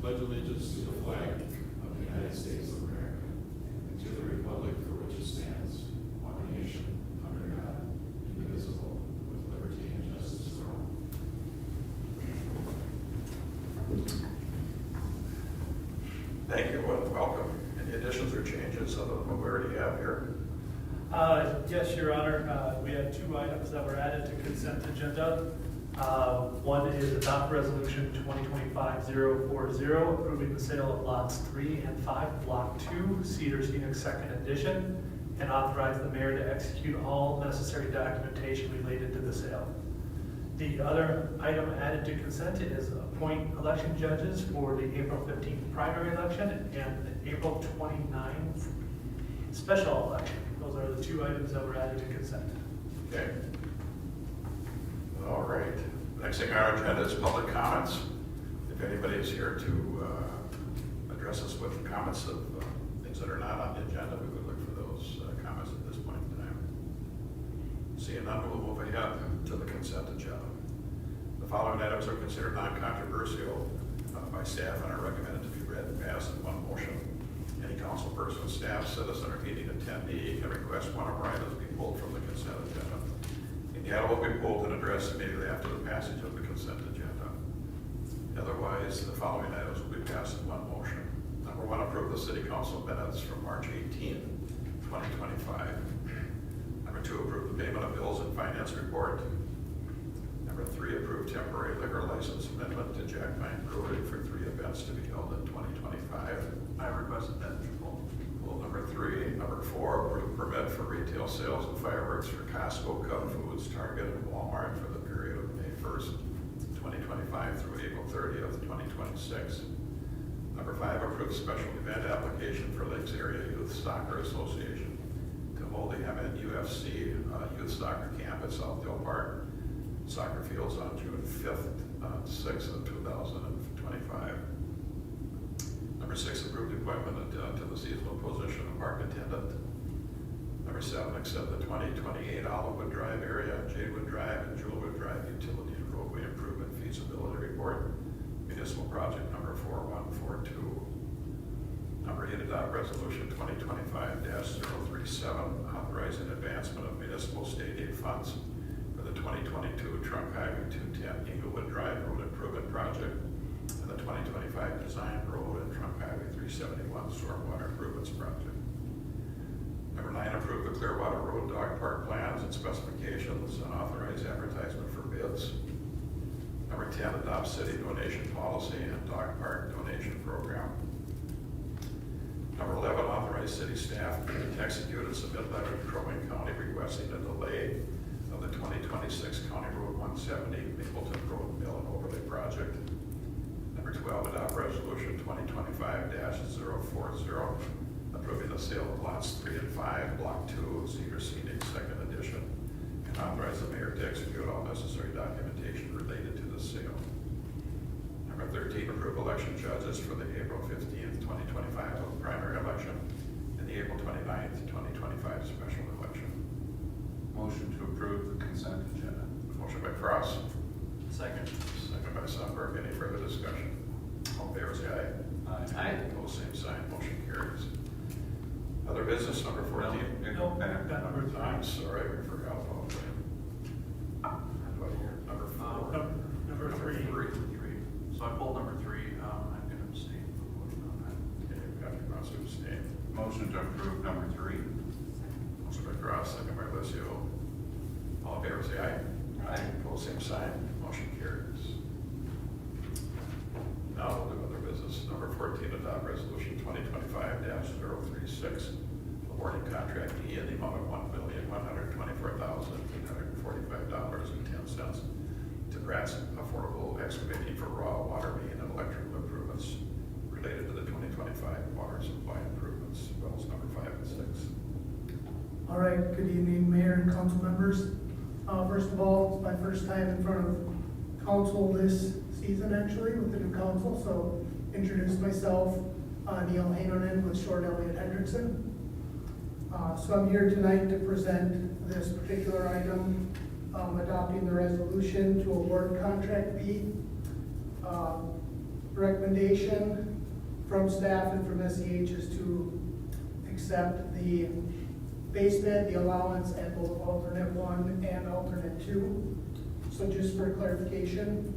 pledge allegiance to the flag of the United States of America and to the republic for which it stands, one nation, under God, indivisible, with liberty and justice for all. Thank you and welcome. Any additions or changes other than what we already have here? Yes, Your Honor. We had two items that were added to consent agenda. One is adopt resolution 2025-040, approving the sale of lots 3 and 5, block 2, Cedar Scenic Second Edition, and authorize the mayor to execute all necessary documentation related to the sale. The other item added to consent is appoint election judges for the April 15th primary election and the April 29th special election. Those are the two items that were added to consent. Okay. All right. Next thing on our agenda is public comments. If anybody is here to address us with comments of things that are not on the agenda, we would look for those comments at this point in time. Seeing none, we'll move ahead to the consent agenda. The following items are considered non-controversial by staff and are recommended to be read and passed in one motion. Any council person, staff, citizen, or meeting attendee can request one of our items be pulled from the consent agenda. The item will be pulled and addressed immediately after the passage of the consent agenda. Otherwise, the following items will be passed in one motion. Number 1, approve the city council minutes from March 18, 2025. Number 2, approve the payment of bills and finance report. Number 3, approve temporary liquor license amendment to Jack Mine Brewery for 3 events to be held in 2025. I requested that pulled. Number 3. Number 4, approve permit for retail sales of fireworks for Costco, Cub Foods, Target, and Walmart for the period of May 1st, 2025 through April 30th, 2026. Number 5, approve special event application for Lakes Area Youth Soccer Association to hold the MNUFC Youth Soccer Camp at Southdale Park Soccer Fields on June 5th, 6th of 2025. Number 6, approve the appointment to the seasonal position of park attendant. Number 7, accept the 2028 Olivewood Drive area, Jadewood Drive, and Jewelwood Drive utility and roadway improvement feasibility report, municipal project number 4142. Number 8, adopt resolution 2025-037, authorizing advancement of municipal state aid funds for the 2022 Trunk Highway 210 Englewood Drive Road Improvement Project and the 2025 Design Road and Trunk Highway 371 Stormwater Improvements Project. Number 9, approve the Clearwater Road Dog Park plans and specifications and authorize advertisement for bids. Number 10, adopt city donation policy and dog park donation program. Number 11, authorize city staff to execute and submit letter to Crow Wing County requesting a delay of the 2026 County Road 170 Mapleton Road Mill and Overlay Project. Number 12, adopt resolution 2025-040, approving the sale of lots 3 and 5, block 2, Cedar Scenic Second Edition, and authorize the mayor to execute all necessary documentation related to the sale. Number 13, approve election judges for the April 15th, 2025 primary election and the April 29th, 2025 special election. Motion to approve the consent agenda. Motion by Cross. Second. Second by Sundberg. Any further discussion? All in favor say aye. Aye. Opposed, same sign. Motion carries. Other business, number 14. No, back number 3. I'm sorry, we forgot about that. Do I hear number 4? Number 3. 3. So I pulled number 3. I'm going to abstain from voting on that. Okay, Patrick wants to abstain. Motion to approve number 3. Motion by Cross, second by Lucio. All in favor say aye. Aye. Opposed, same sign. Motion carries. Now we'll do other business. Number 14, adopt resolution 2025-036, awarding contract E in the amount of $1,124,845.10 to Bratz Affordable Excavating for raw water main and electrical improvements related to the 2025 water supply improvements, wells number 5 and 6. All right, good evening, Mayor and council members. First of all, it's my first time in front of council this season, actually, with the new council. So, introduce myself, Neil Hainonen with Short Elliott Hendrickson. So I'm here tonight to present this particular item, adopting the resolution to award contract B recommendation from staff and from SEH is to accept the base bid, the allowance at both alternate 1 and alternate 2. So just for clarification,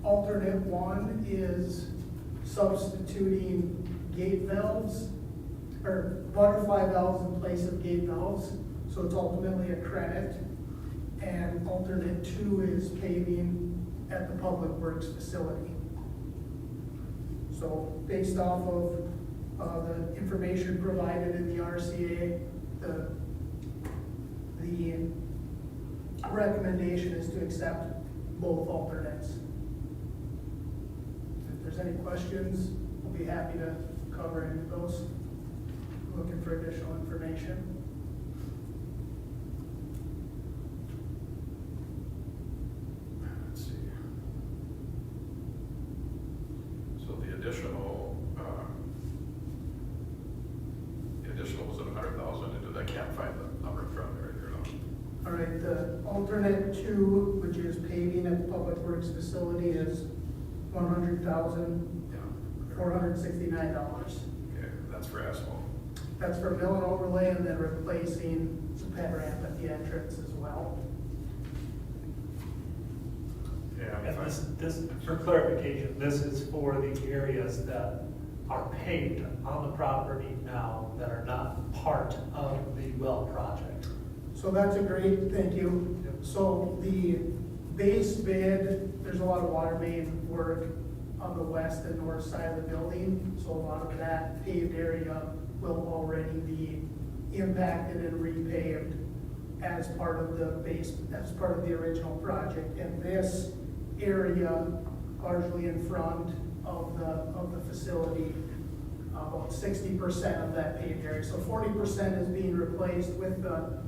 alternate 1 is substituting gate valves, or butterfly valves in place of gate valves, so it's ultimately a credit. And alternate 2 is paving at the Public Works facility. So based off of the information provided in the RCA, the recommendation is to accept both alternates. If there's any questions, we'll be happy to cover any of those. Looking for additional information. Let's see. So the additional was at 100,000, and I can't find the number in front of me right here now. All right, the alternate 2, which is paving at the Public Works facility, is $100,469. Okay, that's for asphalt. That's for mill and overlay and then replacing the pad ramp at the entrance as well. Yeah, And fine. this, for clarification, this is for the areas that are paved on the property now that are not part of the well project. So that's a great, thank you. Yep. So the base bid, there's a lot of water main work on the west and north side of the building. So a lot of that paved area will already be impacted and repaved as part of the base, as part of the original project. And this area, largely in front of the facility, about 60% of that paved area. So 40% is being replaced with the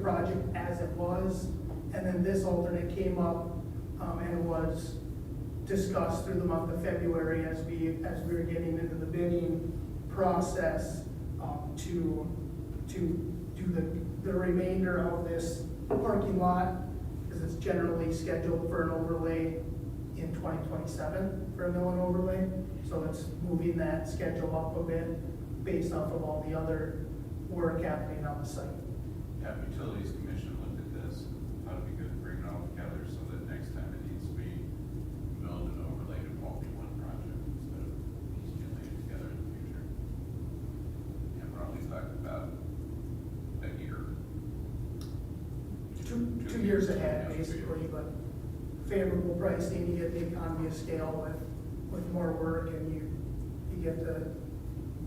project as it was. And then this alternate came up and was discussed through the month of February as we were getting into the bidding process to do the remainder of this parking lot, because it's generally scheduled for an overlay in 2027 for a mill and overlay. So it's moving that schedule up a bit based off of all the other work happening on the site. Yeah, Utilities Commission looked at this, thought it'd be good to bring it all together so that next time it needs to be milled and overlaid, it won't be one project instead of piecemeal laid together in the future. And we're only talking about a year. Two years ahead, basically, but favorable pricing, you get the economy of scale with more work, and you get the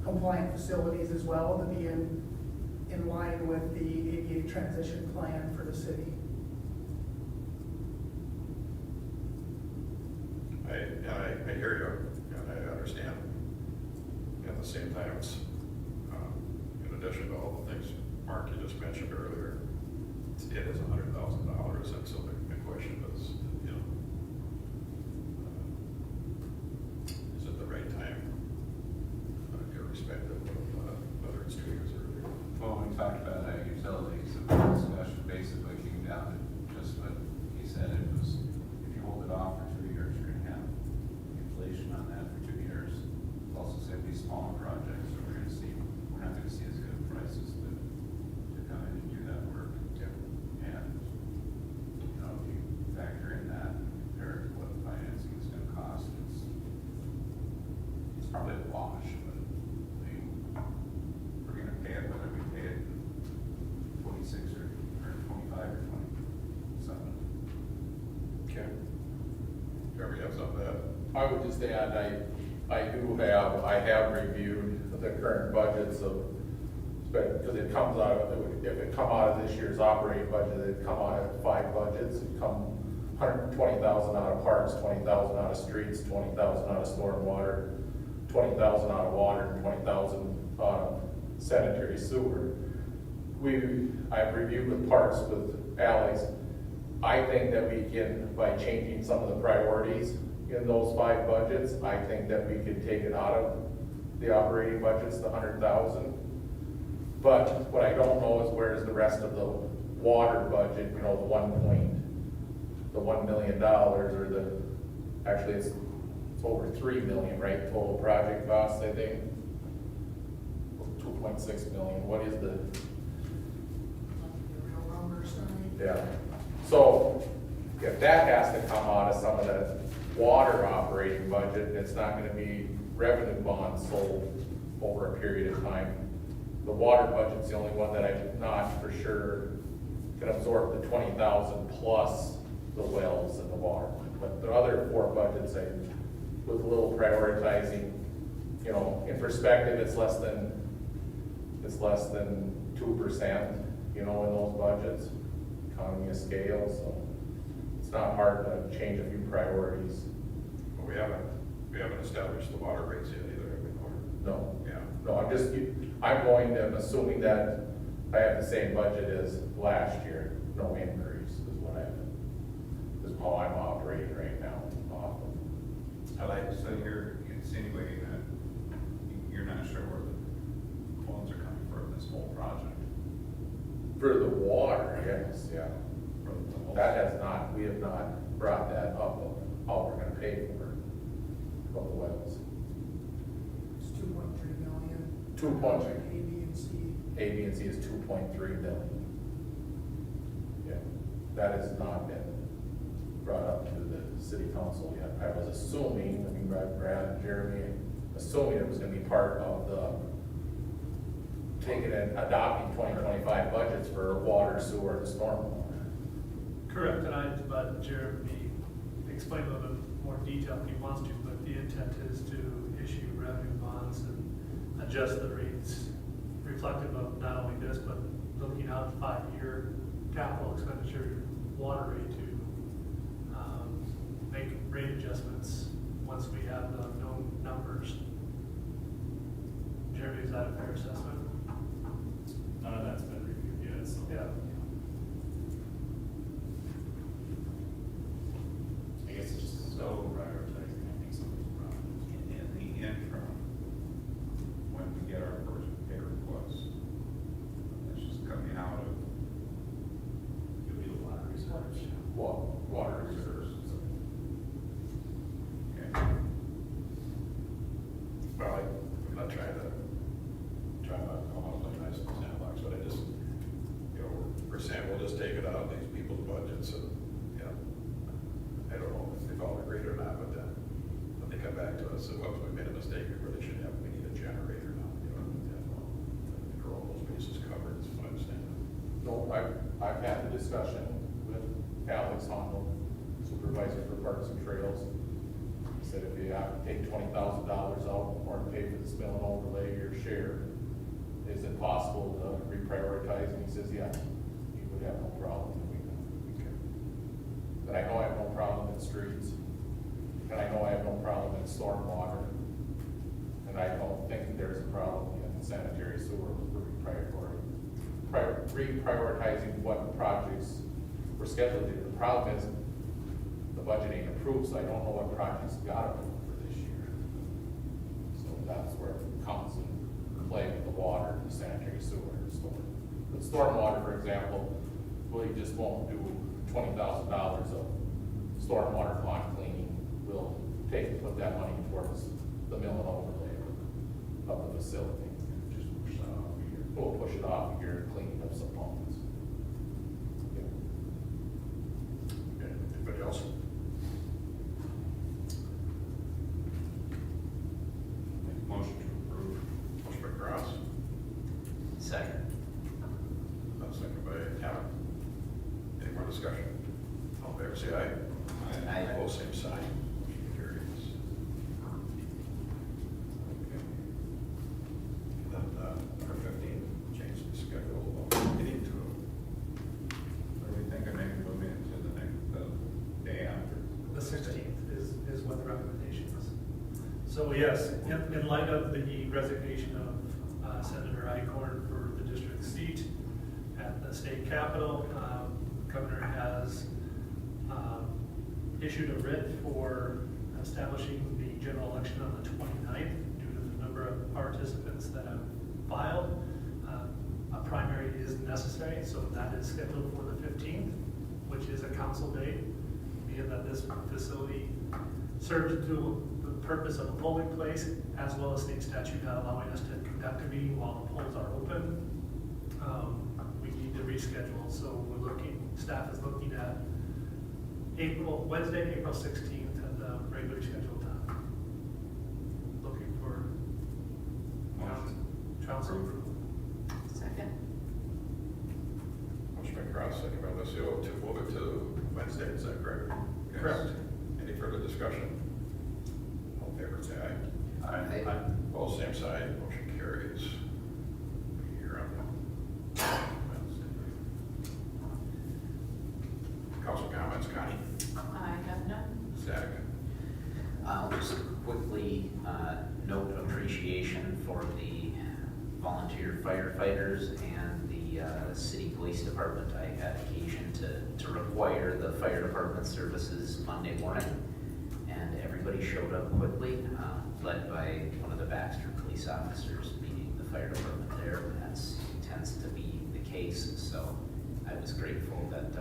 compliant facilities as well to be in line with the ADA transition plan for the city. I hear you, and I understand. At the same time, it's, in addition to all the things, Mark, you just mentioned earlier, it is $100,000, and so the question is, you know, is it the right time, irrespective of whether it's 2 years earlier? Well, when we talked about utilities, the discussion basically came down to just what he said. It was, if you hold it off for 2 years, you're gonna have inflation on that for 2 years. It's also said these smaller projects, so we're not gonna see as good prices to come in and do that work. Yeah. And, you know, if you factor in that and compare it to what financing is gonna cost, it's probably a wash, but I mean, we're gonna pay it whether we pay it in 26 or 25 or 27. Okay. Trevor, you have something to add? I would just add, I have reviewed the current budgets of, because it comes out of, if it come out of this year's operating budget, it'd come out of 5 budgets. It'd come 120,000 out of parks, 20,000 out of streets, 20,000 out of stormwater, 20,000 out of water, and 20,000 out of sanitary sewer. I've reviewed with parks with Alex. I think that we can, by changing some of the priorities in those 5 budgets, I think that we could take it out of the operating budgets, the 100,000. But what I don't know is where's the rest of the water budget, you know, the $1 million, or actually it's it's over 3 million, right, total project cost, I think? 2.6 million, what is the, The real numbers, yeah, so if that has to come out of some of the water operating budget, it's not gonna be revenue bonds sold over a period of time. The water budget's the only one that I'm not for sure can absorb the 20,000 plus the wells and the water. But the other four budgets, with a little prioritizing, you know, in perspective, it's less than 2%, you know, in those budgets, economy of scale, so it's not hard to change a few priorities. But we haven't established the water rates yet either, have we? No, Yeah. no, I'm assuming that I have the same budget as last year, no increase is what is how I'm operating right now off of. I like, so you're insinuating that you're not sure where the funds are coming from this whole project? For the water, yes, yeah. For the whole- We have not brought that up of how we're gonna pay for the wells. It's 2.3 million. 2.3. A, B, and C. A, B, and C is 2.3 million. Yeah, that has not been brought up to the city council yet. I was assuming, I mean, Brad and Jeremy, assuming it was gonna be part of taking and adopting 2025 budgets for water, sewer, and stormwater. Correct, and I'd let Jeremy explain a little bit more detail if he wants to, but the intent is to issue revenue bonds and adjust the rates reflective of not only this, but looking out 5-year capital expenditure water rate to make rate adjustments once we have the known numbers. Jeremy, is that a fair assessment? None of that's been reviewed yet, so. Yeah. I guess it's just so prioritizing, I think, some of these problems. In the interim, when we get our first pay request, that's just coming out of It'll be the water research. Water reserves. Okay. Well, I'm not trying to come out with nice sandbox, but I just, you know, we're saying we'll just take it out of these people's budgets and, you know, I don't know if they've all agreed or not, but then when they come back to us, and whoops, we made a mistake, we need a generator now, you know, and all those bases covered, is what I'm saying. No, I've had the discussion with Alex Hondo, supervisor for Parks and Trails. He said if you have to take $20,000 out or pay for the spill and overlay your share, is it possible to reprioritize? And he says, yeah, he would have no problem doing that. But I know I have no problem in streets, and I know I have no problem in stormwater, and I don't think there's a problem in sanitary sewer with reprioritizing what projects were scheduled to. The problem is, the budget ain't approved, so I don't know what projects got approved for this year. So that's where it comes in play with the water, the sanitary sewer, and storm. The stormwater, for example, we just won't do $20,000 of stormwater pond cleaning. We'll put that money towards the mill and overlay of the facility. Just push that off a year. We'll push it off a year and clean up some ponds. Yeah. Okay, anybody else? Make a motion to approve. Motion by Kraus, Second. second by Allen. Any more discussion? All in favor, say aye. Aye. Opposed, same sign. Motion carries. Okay. Then, number 15, change the schedule of meeting to What do we think of maybe moving it to the day after? The 16th is what the recommendation is. So yes, in light of the resignation of Senator Icorn for the district seat at the state capitol, Governor has issued a writ for establishing the general election on the 29th due to the number of participants that have filed. A primary is necessary, so that is scheduled for the 15th, which is a council date, being that this facility serves the purpose of the polling place, as well as state statute not allowing us to conduct a meeting while the polls are open. We need to reschedule, so staff is looking at Wednesday, April 16th at the regular scheduled time. Looking for council approval. Second. Motion by Kraus, second by Lucio, to move it to Wednesday, is that correct? Yes. Correct. Any further discussion? All in favor, say aye. Aye. All same side, motion carries. Here on Wednesday. Council comments, Connie? I have none. Zach? I'll just quickly note appreciation for the volunteer firefighters and the city police department. I had occasion to require the fire department services Monday morning, and everybody showed up quickly, led by one of the Baxter police officers meeting the fire department there. That tends to be the case, so I was grateful that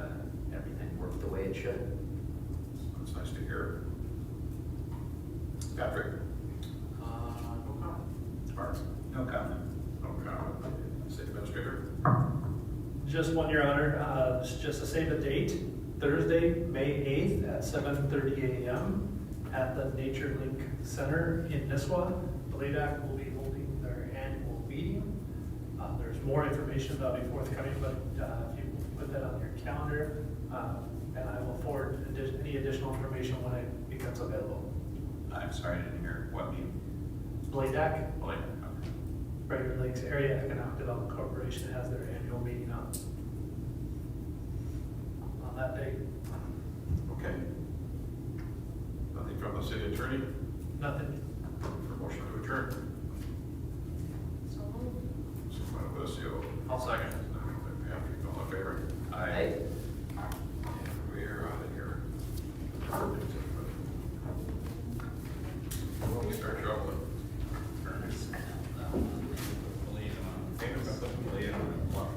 everything worked the way it should. That's nice to hear. Patrick? No comment. Mark? No comment. No comment. City Administrator? Just one, Your Honor, just to save a date, Thursday, May 8th at 7:30 a.m. at the Nature Link Center in Nisswa. BLADAC will be holding their annual meeting. There's more information that'll be forthcoming, but if you put that on your calendar, and I will forward any additional information when it becomes available. I'm sorry, I didn't hear what meeting. BLADAC, Blake. Greater Lakes Area Economic Development Corporation, has their annual meeting on that day. Okay. Nothing from the city attorney Nothing. for motion to adjourn. So moved. So, Lucio. I'll second. Patrick, all in favor? Aye. We are out of here. We'll start shoveling. Lay it on. Lay it on the block.